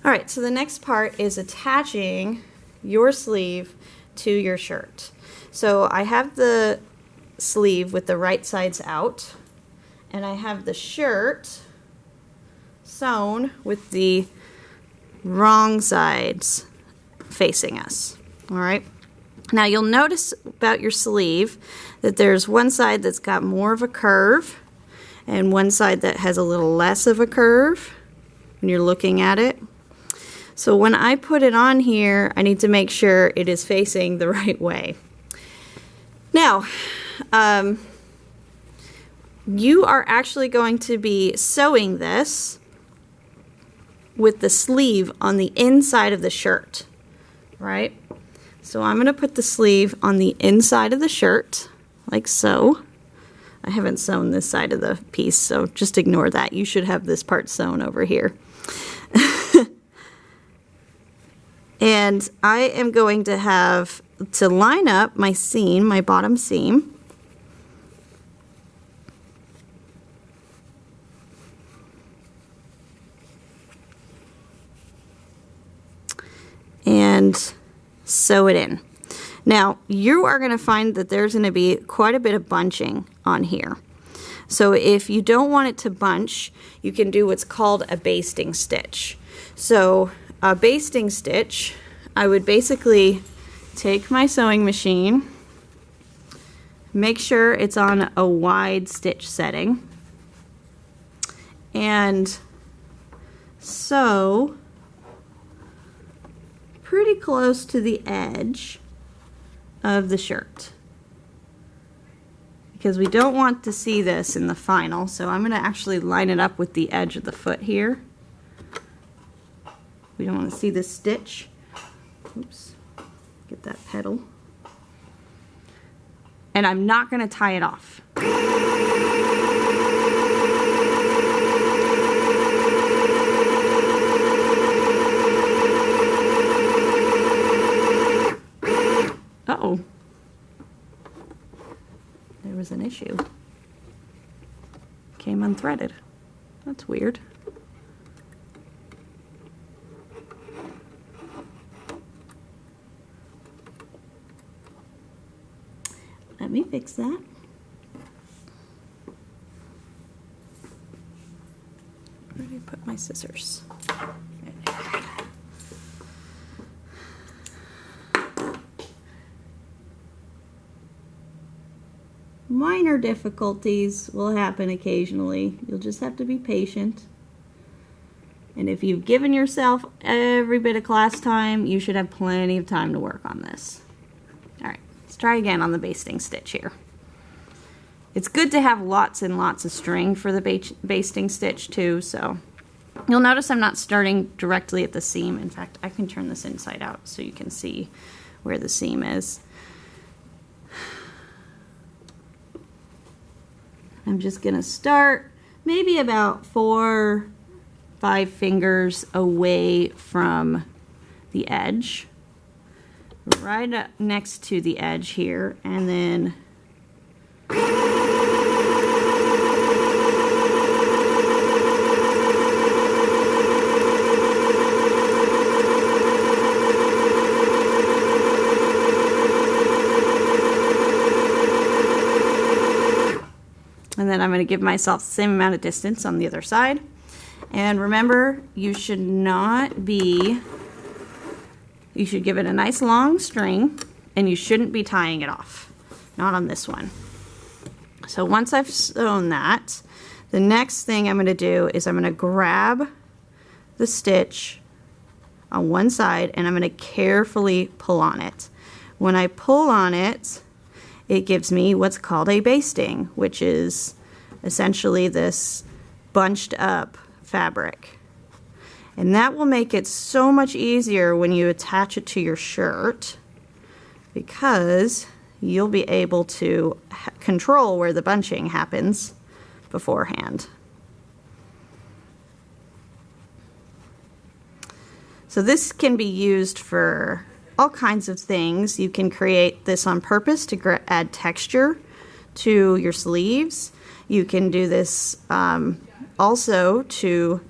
All right, so the next part is attaching your sleeve to your shirt. So I have the sleeve with the right sides out, and I have the shirt sewn with the wrong sides facing us. All right. Now you'll notice about your sleeve that there's one side that's got more of a curve and one side that has a little less of a curve when you're looking at it. So when I put it on here, I need to make sure it is facing the right way. Now, you are actually going to be sewing this with the sleeve on the inside of the shirt, right? So I'm going to put the sleeve on the inside of the shirt, like so. I haven't sewn this side of the piece, so just ignore that. You should have this part sewn over here. And I am going to have to line up my seam, my bottom seam. And sew it in. Now, you are going to find that there's going to be quite a bit of bunching on here. So if you don't want it to bunch, you can do what's called a basting stitch. So a basting stitch, I would basically take my sewing machine, make sure it's on a wide stitch setting, and sew pretty close to the edge of the shirt, because we don't want to see this in the final. So I'm going to actually line it up with the edge of the foot here. We don't want to see this stitch. Oops, get that pedal. And I'm not going to tie it off. Uh-oh. There was an issue. Came unthreaded. That's weird. Let me fix that. Where did I put my scissors? Minor difficulties will happen occasionally. You'll just have to be patient. And if you've given yourself every bit of class time, you should have plenty of time to work on this. All right, let's try again on the basting stitch here. It's good to have lots and lots of string for the basting stitch too, so you'll notice I'm not starting directly at the seam. In fact, I can turn this inside out so you can see where the seam is. I'm just going to start maybe about 4-5 fingers away from the edge, right up next to the edge here, and then I'm going to give myself the same amount of distance on the other side. And remember, you should give it a nice long string, and you shouldn't be tying it off. Not on this one. So once I've sewn that, the next thing I'm going to do is I'm going to grab the stitch on one side and I'm going to carefully pull on it. When I pull on it, it gives me what's called a basting, which is essentially this bunched up fabric. And that will make it so much easier when you attach it to your shirt, because you'll be able to control where the bunching happens beforehand. So this can be used for all kinds of things. You can create this on purpose to add texture to your sleeves. You can do this also to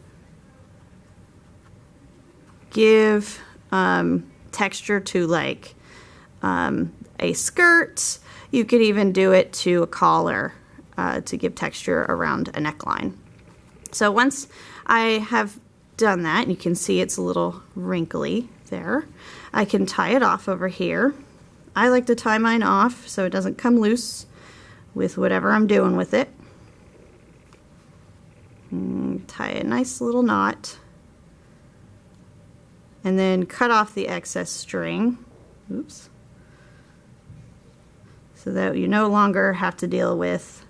give texture to like a skirt. You could even do it to a collar to give texture around a neckline. So once I have done that, and you can see it's a little wrinkly there, I can tie it off over here. I like to tie mine off so it doesn't come loose with whatever I'm doing with it. Tie a nice little knot. And then cut off the excess string. Oops. So that you no longer have to deal with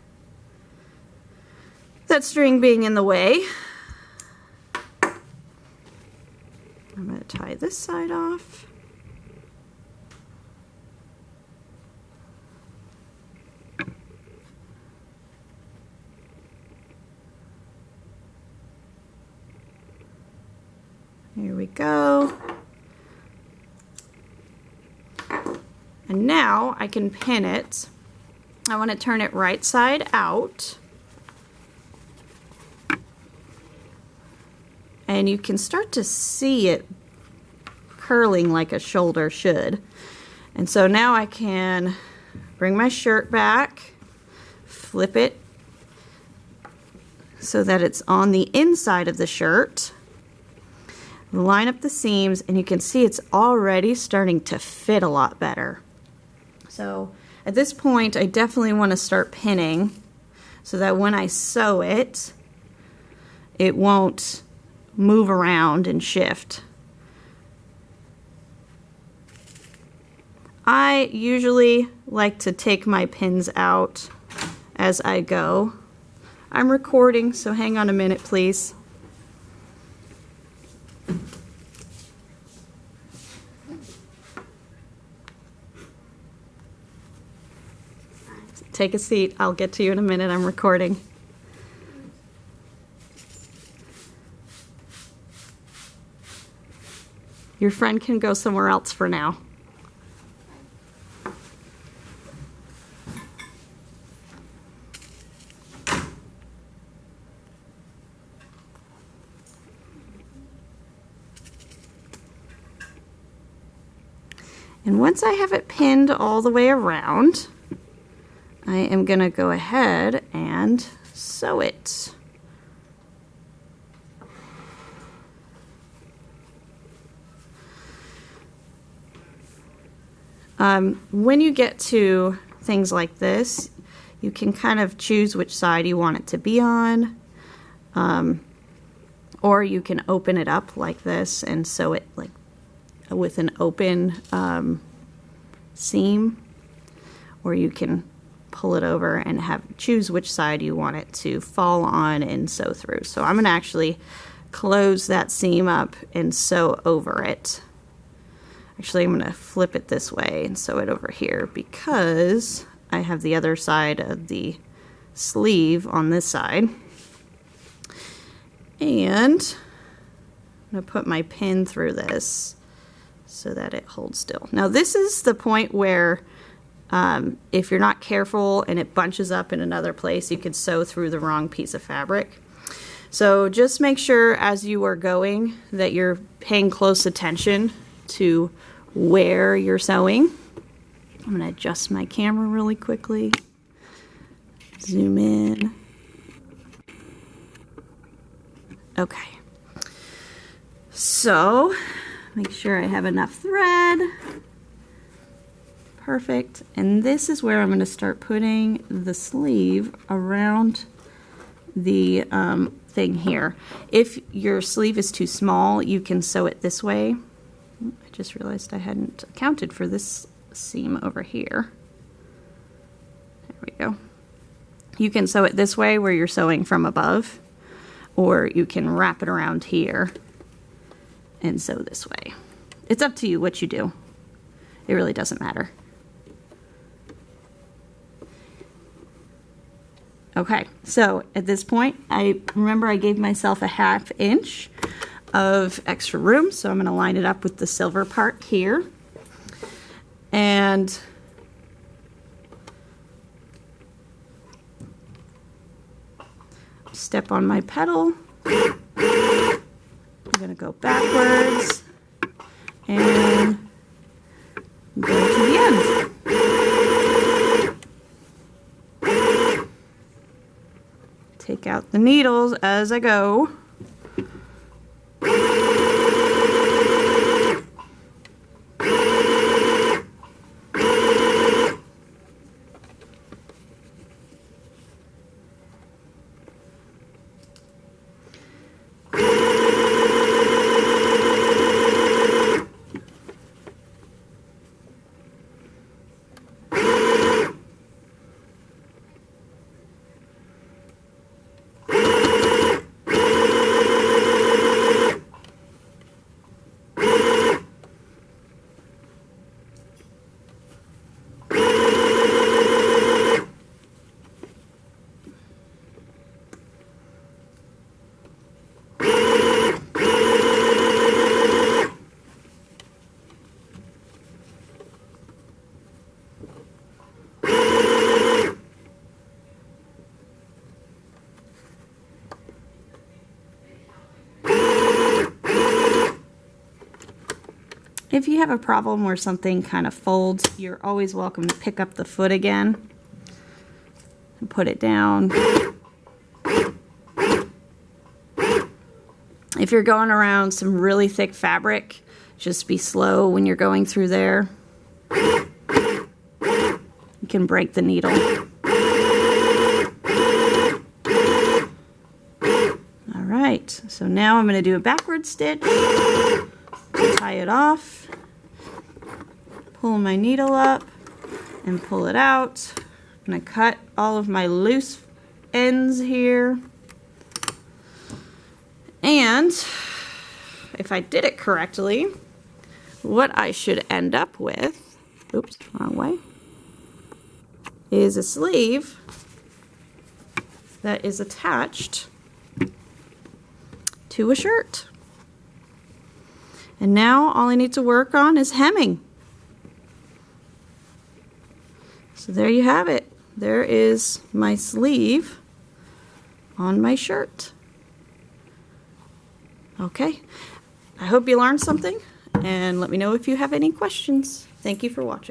that string being in the way. I'm going to tie this side off. Here we go. And now I can pin it. I want to turn it right side out. And you can start to see it curling like a shoulder should. And so now I can bring my shirt back, flip it so that it's on the inside of the shirt. Line up the seams, and you can see it's already starting to fit a lot better. So at this point, I definitely want to start pinning so that when I sew it, it won't move around and shift. I usually like to take my pins out as I go. I'm recording, so hang on a minute, please. Take a seat. I'll get to you in a minute. I'm recording. Your friend can go somewhere else for now. And once I have it pinned all the way around, I am going to go ahead and sew it. When you get to things like this, you can kind of choose which side you want it to be on, or you can open it up like this and sew it like with an open seam, or you can pull it over and choose which side you want it to fall on and sew through. So I'm going to actually close that seam up and sew over it. Actually, I'm going to flip it this way and sew it over here because I have the other side of the sleeve on this side. And I'm going to put my pin through this so that it holds still. Now this is the point where if you're not careful and it bunches up in another place, you could sew through the wrong piece of fabric. So just make sure as you are going that you're paying close attention to where you're sewing. I'm going to adjust my camera really quickly. Zoom in. Okay. So make sure I have enough thread. Perfect. And this is where I'm going to start putting the sleeve around the thing here. If your sleeve is too small, you can sew it this way. I just realized I hadn't accounted for this seam over here. There we go. You can sew it this way where you're sewing from above, or you can wrap it around here and sew this way. It's up to you what you do. It really doesn't matter. Okay, so at this point, I remember I gave myself a 1/2 inch of extra room, so I'm going to line it up with the silver part here. And step on my petal. I'm going to go backwards and go to the end. Take out the needles as I go. If you have a problem where something kind of folds, you're always welcome to pick up the foot again and put it down. If you're going around some really thick fabric, just be slow when you're going through there. You can break the needle. All right, so now I'm going to do a backward stitch. Tie it off, pull my needle up and pull it out. I'm going to cut all of my loose ends here. And if I did it correctly, what I should end up with, oops, wrong way, is a sleeve that is attached to a shirt. And now all I need to work on is hemming. So there you have it. There is my sleeve on my shirt. Okay, I hope you learned something, and let me know if you have any questions. Thank you for watching.